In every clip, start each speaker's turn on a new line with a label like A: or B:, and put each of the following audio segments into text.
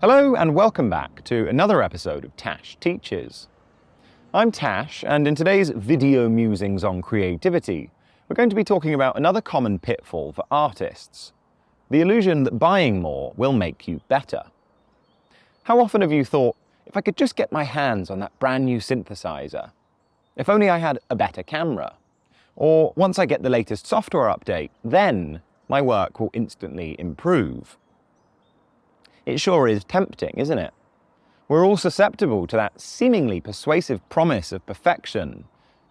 A: Hello and welcome back to another episode of Tash Teaches. I'm Tash, and in today's video musings on creativity, we're going to be talking about another common pitfall for artists: the illusion that buying more will make you better. How often have you thought, if I could just get my hands on that brand new synthesizer? If only I had a better camera? Or once I get the latest software update, then my work will instantly improve? It sure is tempting, isn't it? We're all susceptible to that seemingly persuasive promise of perfection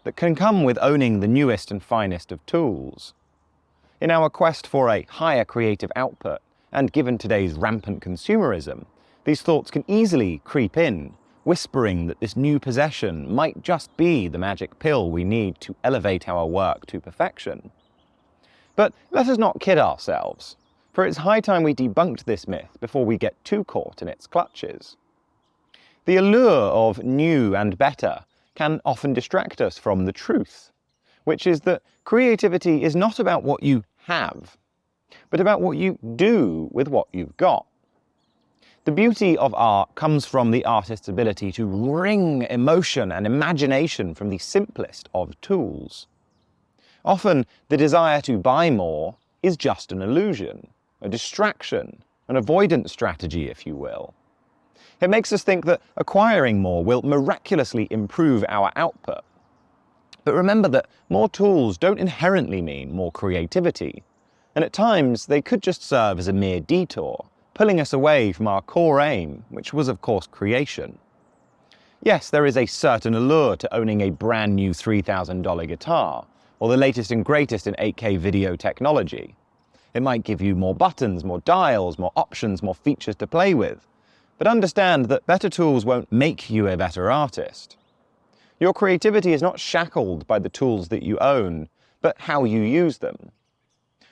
A: that can come with owning the newest and finest of tools. In our quest for a higher creative output, and given today's rampant consumerism, these thoughts can easily creep in, whispering that this new possession might just be the magic pill we need to elevate our work to perfection. But let us not kid ourselves, for it's high time we debunked this myth before we get too caught in its clutches. The allure of new and better can often distract us from the truth, which is that creativity is not about what you have, but about what you do with what you've got. The beauty of art comes from the artist's ability to wring emotion and imagination from the simplest of tools. Often, the desire to buy more is just an illusion, a distraction, an avoidance strategy, if you will. It makes us think that acquiring more will miraculously improve our output. But remember that more tools don't inherently mean more creativity, and at times they could just serve as a mere detour, pulling us away from our core aim, which was of course creation. Yes, there is a certain allure to owning a brand new $3,000 guitar, or the latest and greatest in 8K video technology. It might give you more buttons, more dials, more options, more features to play with. But understand that better tools won't make you a better artist. Your creativity is not shackled by the tools that you own, but how you use them.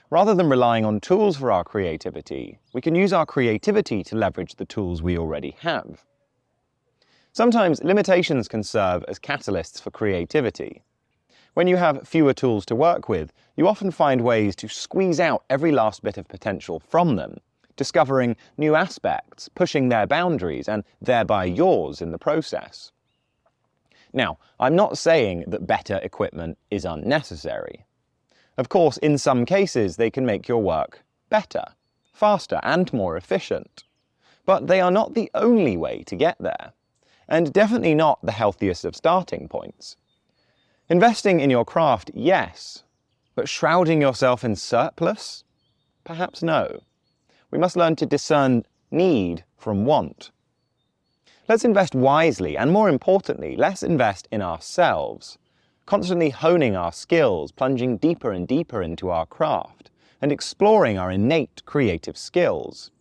A: Rather than relying on tools for our creativity, we can use our creativity to leverage the tools we already have. Sometimes limitations can serve as catalysts for creativity. When you have fewer tools to work with, you often find ways to squeeze out every last bit of potential from them, discovering new aspects, pushing their boundaries, and thereby yours in the process. Now, I'm not saying that better equipment is unnecessary. Of course, in some cases, they can make your work better, faster, and more efficient. But they are not the only way to get there, and definitely not the healthiest of starting points. Investing in your craft, yes, but shrouding yourself in surplus? Perhaps no. We must learn to discern need from want. Let's invest wisely, and more importantly, let's invest in ourselves, constantly honing our skills, plunging deeper and deeper into our craft, and exploring our innate creative skills.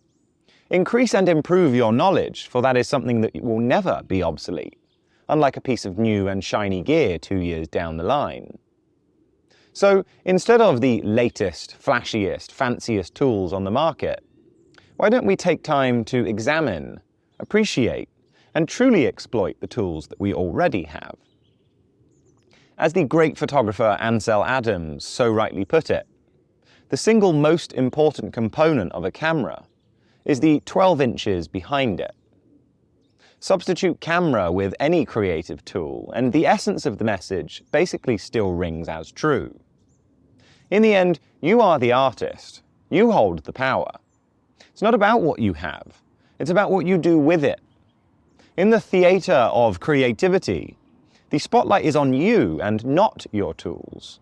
A: Increase and improve your knowledge, for that is something that will never be obsolete, unlike a piece of new and shiny gear 2 years down the line. So, instead of the latest, flashiest, fanciest tools on the market, why don't we take time to examine, appreciate, and truly exploit the tools that we already have? As the great photographer Ansel Adams so rightly put it, the single most important component of a camera is the 12 inches behind it. Substitute camera with any creative tool, and the essence of the message basically still rings as true. In the end, you are the artist. You hold the power. It's not about what you have. It's about what you do with it. In the theater of creativity, the spotlight is on you and not your tools.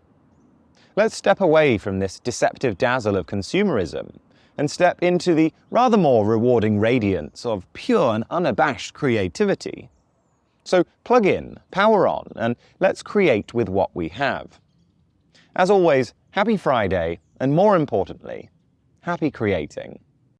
A: Let's step away from this deceptive dazzle of consumerism and step into the rather more rewarding radiance of pure and unabashed creativity. So plug in, power on, and let's create with what we have. As always, happy Friday, and more importantly, happy creating.